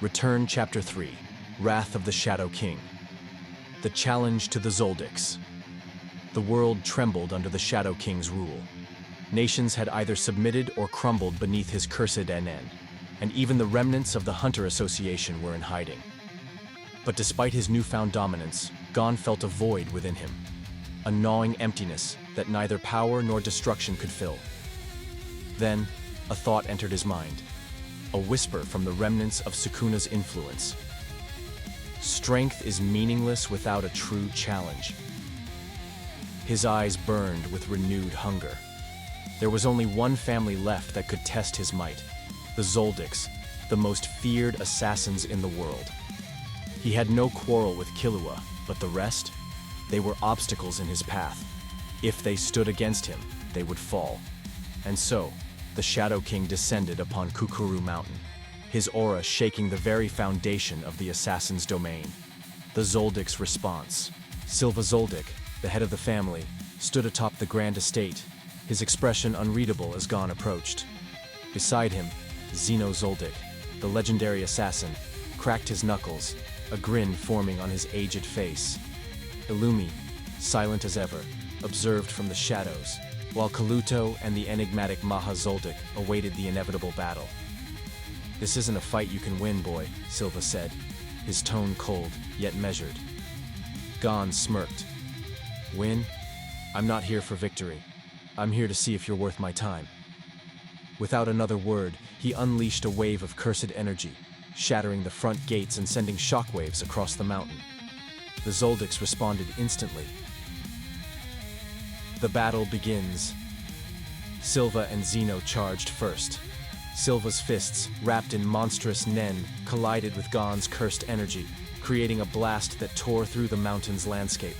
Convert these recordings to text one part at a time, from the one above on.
Return Chapter 3, Wrath of the Shadow King. The challenge to the Zoldycks. The world trembled under the Shadow King's rule. Nations had either submitted or crumbled beneath his cursed NN, and even the remnants of the Hunter Association were in hiding. But despite his newfound dominance, Gon felt a void within him, a gnawing emptiness that neither power nor destruction could fill. Then, a thought entered his mind, a whisper from the remnants of Sukuna's influence. Strength is meaningless without a true challenge. His eyes burned with renewed hunger. There was only one family left that could test his might, the Zoldycks, the most feared assassins in the world. He had no quarrel with Killua, but the rest? They were obstacles in his path. If they stood against him, they would fall. And so, the Shadow King descended upon Kukuru Mountain, his aura shaking the very foundation of the assassin's domain. The Zoldyck's response. Silva Zoldyck, the head of the family, stood atop the grand estate, his expression unreadable as Gon approached. Beside him, Zeno Zoldyck, the legendary assassin, cracked his knuckles, a grin forming on his aged face. Illumi, silent as ever, observed from the shadows, while Kaluto and the enigmatic Maha Zoldyck awaited the inevitable battle. "This isn't a fight you can win, boy," Silva said, his tone cold, yet measured. Gon smirked. "Win? I'm not here for victory. I'm here to see if you're worth my time." Without another word, he unleashed a wave of cursed energy, shattering the front gates and sending shockwaves across the mountain. The Zoldycks responded instantly. The battle begins. Silva and Zeno charged first. Silva's fists, wrapped in monstrous nen, collided with Gon's cursed energy, creating a blast that tore through the mountain's landscape.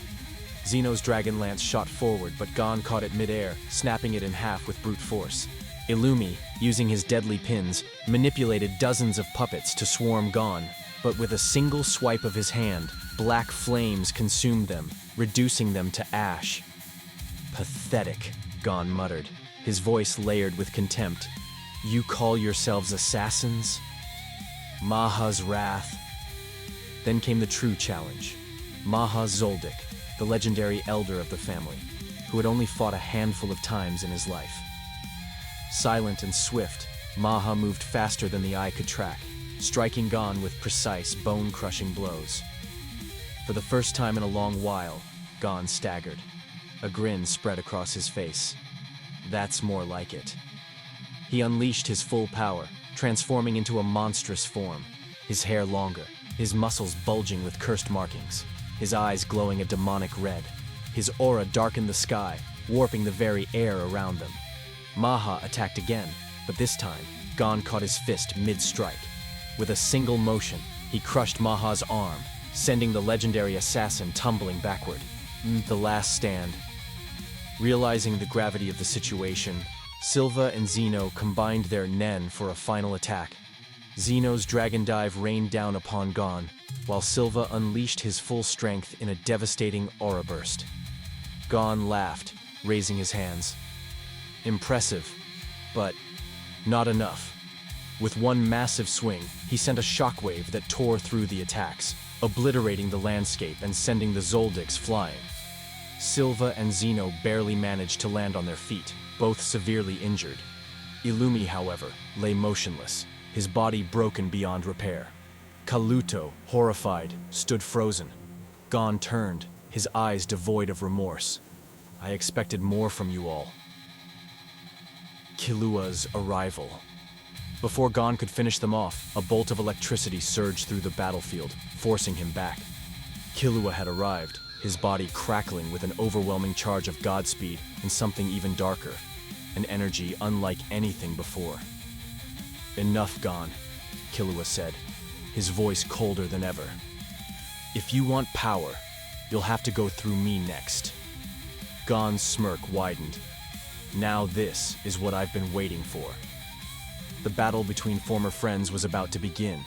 Zeno's dragon lance shot forward, but Gon caught it mid-air, snapping it in half with brute force. Illumi, using his deadly pins, manipulated dozens of puppets to swarm Gon, but with a single swipe of his hand, black flames consumed them, reducing them to ash. "Pathetic," Gon muttered, his voice layered with contempt. "You call yourselves assassins? Maha's wrath." Then came the true challenge. Maha Zoldyck, the legendary elder of the family, who had only fought a handful of times in his life. Silent and swift, Maha moved faster than the eye could track, striking Gon with precise, bone-crushing blows. For the first time in a long while, Gon staggered. A grin spread across his face. That's more like it. He unleashed his full power, transforming into a monstrous form, his hair longer, his muscles bulging with cursed markings, his eyes glowing a demonic red. His aura darkened the sky, warping the very air around them. Maha attacked again, but this time, Gon caught his fist mid-strike. With a single motion, he crushed Maha's arm, sending the legendary assassin tumbling backward. The last stand. Realizing the gravity of the situation, Silva and Zeno combined their nen for a final attack. Zeno's dragon dive rained down upon Gon, while Silva unleashed his full strength in a devastating aura burst. Gon laughed, raising his hands. Impressive, but not enough. With one massive swing, he sent a shockwave that tore through the attacks, obliterating the landscape and sending the Zoldycks flying. Silva and Zeno barely managed to land on their feet, both severely injured. Illumi, however, lay motionless, his body broken beyond repair. Kaluto, horrified, stood frozen. Gon turned, his eyes devoid of remorse. "I expected more from you all." Killua's arrival. Before Gon could finish them off, a bolt of electricity surged through the battlefield, forcing him back. Killua had arrived, his body crackling with an overwhelming charge of Godspeed and something even darker, an energy unlike anything before. "Enough, Gon," Killua said, his voice colder than ever. "If you want power, you'll have to go through me next." Gon's smirk widened. "Now this is what I've been waiting for." The battle between former friends was about to begin,